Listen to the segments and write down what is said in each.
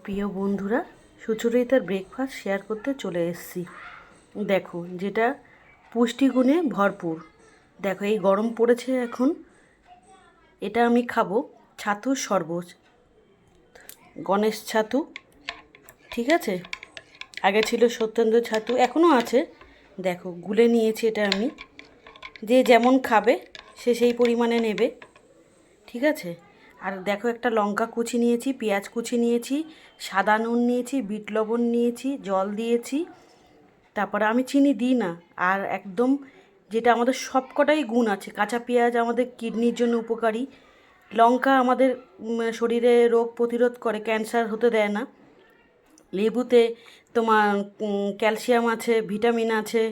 প্রিয় বন্ধুরা, সুচরিতার ব্রেকফাস্ট শেয়ার করতে চলে এসেছি। দেখো, যেটা পুষ্টিগুণে ভরপুর। দেখো, এই গরম পড়েছে এখন, এটা আমি খাবো ছাতুর শরবত, গণেশ ছাতু। ঠিক আছে, আগে ছিল সত্যেন্দ্র ছাতু, এখনও আছে। দেখো, গুলে নিয়েছি এটা আমি। যে যেমন খাবে সে সেই পরিমাণে নেবে। ঠিক আছে, আর দেখো, একটা লঙ্কা কুচি নিয়েছি, পেঁয়াজ কুচি নিয়েছি, সাদা নুন নিয়েছি, বিট লবণ নিয়েছি, জল দিয়েছি। তারপরে আমি চিনি দিই না। আর একদম যেটা আমাদের সবকটাই গুণ আছে, কাঁচা পেঁয়াজ আমাদের কিডনির জন্য উপকারী, লঙ্কা আমাদের শরীরে রোগ প্রতিরোধ করে, ক্যান্সার হতে দেয় না, লেবুতে তোমার ক্যালসিয়াম আছে, ভিটামিন আছে।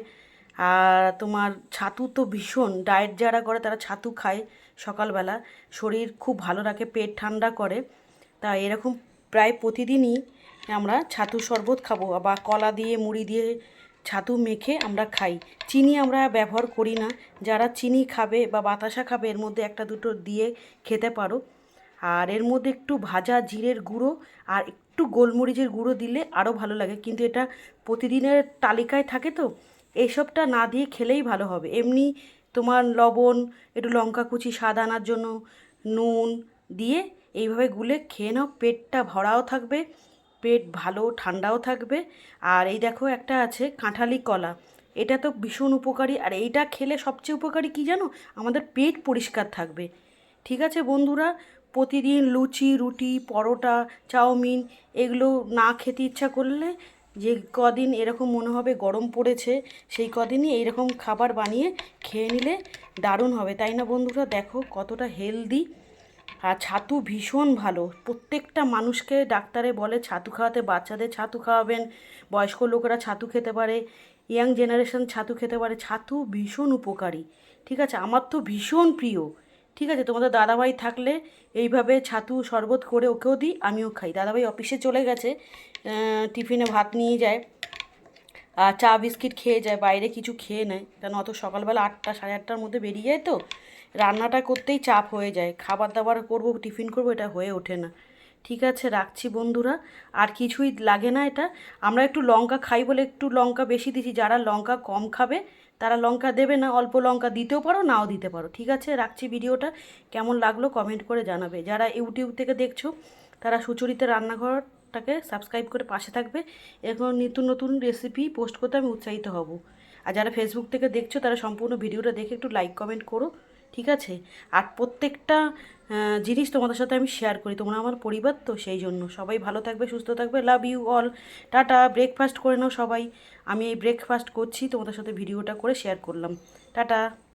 আর তোমার ছাতু তো ভীষণ, ডায়েট যারা করে তারা ছাতু খায় সকালবেলা, শরীর খুব ভালো রাখে, পেট ঠান্ডা করে। তা এরকম প্রায় প্রতিদিনই আমরা ছাতু শরবত খাবো, বা কলা দিয়ে মুড়ি দিয়ে ছাতু মেখে আমরা খাই। চিনি আমরা ব্যবহার করি না। যারা চিনি খাবে বা বাতাসা খাবে, এর মধ্যে একটা দুটো দিয়ে খেতে পারো। আর এর মধ্যে একটু ভাজা জিরের গুঁড়ো আর একটু গোলমরিচের গুঁড়ো দিলে আরও ভালো লাগে, কিন্তু এটা প্রতিদিনের তালিকায় থাকে, তো এইসবটা না দিয়ে খেলেই ভালো হবে। এমনি তোমার লবণ, একটু লঙ্কা কুচি স্বাদ আনার জন্য, নুন দিয়ে এইভাবে গুলে খেয়ে নাও, পেটটা ভরাও থাকবে, পেট ভালো ঠান্ডাও থাকবে। আর এই দেখো, একটা আছে কাঁঠালি কলা, এটা তো ভীষণ উপকারী। আর এইটা খেলে সবচেয়ে উপকারী কী জানো, আমাদের পেট পরিষ্কার থাকবে। ঠিক আছে বন্ধুরা, প্রতিদিন লুচি, রুটি, পরোটা, চাউমিন এগুলো না খেতে ইচ্ছা করলে, যে কদিন এরকম মনে হবে গরম পড়েছে, সেই কদিনই এইরকম খাবার বানিয়ে খেয়ে নিলে দারুণ হবে, তাই না বন্ধুরা? দেখো কতটা হেলদি। আর ছাতু ভীষণ ভালো, প্রত্যেকটা মানুষকে ডাক্তারে বলে ছাতু খাওয়াতে, বাচ্চাদের ছাতু খাওয়াবেন, বয়স্ক লোকেরা ছাতু খেতে পারে, ইয়াং জেনারেশন ছাতু খেতে পারে। ছাতু ভীষণ উপকারী। ঠিক আছে, আমার তো ভীষণ প্রিয়। ঠিক আছে, তোমাদের দাদাভাই থাকলে এইভাবে ছাতু শরবত করে ওকেও দিই, আমিও খাই। দাদাভাই অফিসে চলে গেছে, টিফিনে ভাত নিয়ে যায়, আর চা বিস্কিট খেয়ে যায়, বাইরে কিছু খেয়ে নেয়, কারণ অত সকালবেলা 8টা সাড়ে 8টার মধ্যে বেরিয়ে যায়, তো রান্নাটা করতেই চাপ হয়ে যায়, খাবার দাবার করবো, টিফিন করবো, এটা হয়ে ওঠে না। ঠিক আছে, রাখছি বন্ধুরা। আর কিছুই লাগে না এটা। আমরা একটু লঙ্কা খাই বলে একটু লঙ্কা বেশি দিছি, যারা লঙ্কা কম খাবে তারা লঙ্কা দেবে না, অল্প লঙ্কা দিতেও পারো, নাও দিতে পারো। ঠিক আছে, রাখছি। ভিডিওটা কেমন লাগলো কমেন্ট করে জানাবে। যারা ইউটিউব থেকে দেখছো তারা সুচরিতা রান্নাঘরটাকে সাবস্ক্রাইব করে পাশে থাকবে। এরকম নিত্য নতুন রেসিপি পোস্ট করতে আমি উৎসাহিত হব। আর যারা ফেসবুক থেকে দেখছো তারা সম্পূর্ণ ভিডিওটা দেখে একটু লাইক কমেন্ট করো। ঠিক আছে, আর প্রত্যেকটা জিনিস তোমাদের সাথে আমি শেয়ার করি, তোমরা আমার পরিবার, তো সেই জন্য সবাই ভালো থাকবে, সুস্থ থাকবে। Love you all. Tata. Breakfast করে নাও সবাই। আমি এই ব্রেকফাস্ট করছি, তোমাদের সাথে ভিডিওটা করে শেয়ার করলাম। টাটা।